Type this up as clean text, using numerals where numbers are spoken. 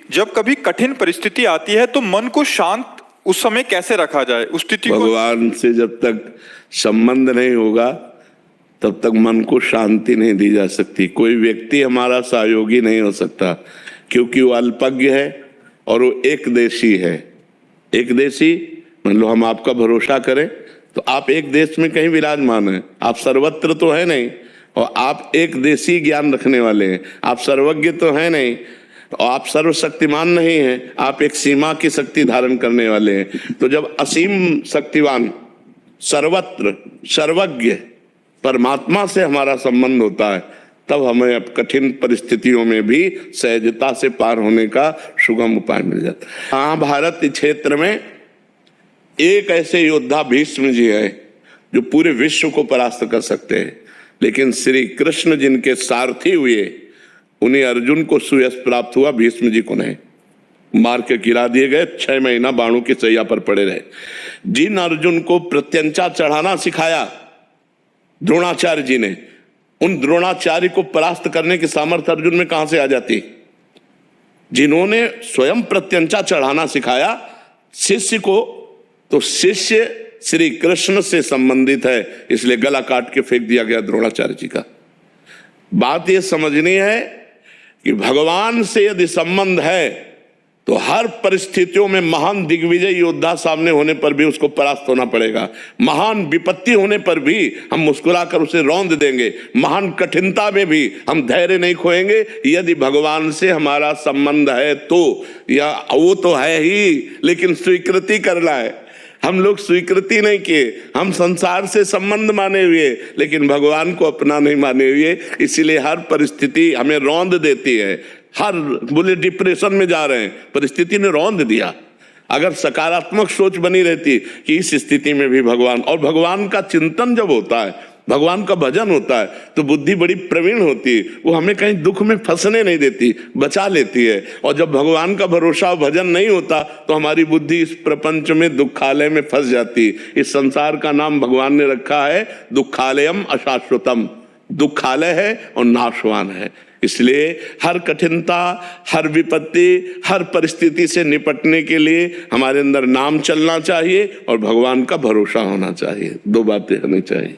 जब कभी कठिन परिस्थिति आती है तो मन को शांत उस समय कैसे रखा जाए, उस स्थिति को? भगवान से जब तक संबंध नहीं होगा तब तक मन को शांति नहीं दी जा सकती। कोई व्यक्ति हमारा सहयोगी नहीं हो सकता, क्योंकि वो अल्पज्ञ है और वो एक देशी है। एक देशी, मान लो हम आपका भरोसा करें तो आप एक देश में कहीं विराजमान हैं, आप सर्वत्र तो है नहीं, और आप एक देशी ज्ञान रखने वाले हैं। आप सर्वज्ञ तो है नहीं, और आप सर्वशक्तिमान नहीं हैं, आप एक सीमा की शक्ति धारण करने वाले हैं। तो जब असीम शक्तिवान, सर्वत्र सर्वज्ञ परमात्मा से हमारा संबंध होता है, तब हमें अब कठिन परिस्थितियों में भी सहजता से पार होने का सुगम उपाय मिल जाता है। महाभारत क्षेत्र में एक ऐसे योद्धा भीष्म जी है जो पूरे विश्व को परास्त कर सकते हैं, लेकिन श्री कृष्ण जिनके सारथी हुए उन्हें अर्जुन को सुयश प्राप्त हुआ, भीष्म जी को नहीं। मार के गिरा दिए गए, 6 महीना बाणों की सैया पर पड़े रहे। जिन अर्जुन को प्रत्यंचा चढ़ाना सिखाया द्रोणाचार्य जी ने, उन द्रोणाचार्य को परास्त करने की सामर्थ्य अर्जुन में कहां से आ जाती? जिन्होंने स्वयं प्रत्यंचा चढ़ाना सिखाया शिष्य को, तो शिष्य श्री कृष्ण से संबंधित है, इसलिए गला काट के फेंक दिया गया द्रोणाचार्य जी का। बात यह समझनी है कि भगवान से यदि संबंध है तो हर परिस्थितियों में महान दिग्विजय योद्धा सामने होने पर भी उसको परास्त होना पड़ेगा। महान विपत्ति होने पर भी हम मुस्कुराकर उसे रौंद देंगे। महान कठिनता में भी हम धैर्य नहीं खोएंगे, यदि भगवान से हमारा संबंध है तो। या वो तो है ही, लेकिन स्वीकृति करना है। हम लोग स्वीकृति नहीं किए, हम संसार से संबंध माने हुए, लेकिन भगवान को अपना नहीं माने हुए। इसीलिए हर परिस्थिति हमें रौंद देती है। हर बोले डिप्रेशन में जा रहे हैं, परिस्थिति ने रौंद दिया। अगर सकारात्मक सोच बनी रहती कि इस स्थिति में भी भगवान, और भगवान का चिंतन जब होता है, भगवान का भजन होता है, तो बुद्धि बड़ी प्रवीण होती है। वो हमें कहीं दुख में फंसने नहीं देती, बचा लेती है। और जब भगवान का भरोसा भजन नहीं होता तो हमारी बुद्धि इस प्रपंच में दुखालय में फंस जाती। इस संसार का नाम भगवान ने रखा है दुखालयम अशाश्वतम। दुखालय है और नाशवान है। इसलिए हर कठिनता, हर विपत्ति, हर परिस्थिति से निपटने के लिए हमारे अंदर नाम चलना चाहिए और भगवान का भरोसा होना चाहिए। 2 बातें होनी चाहिए।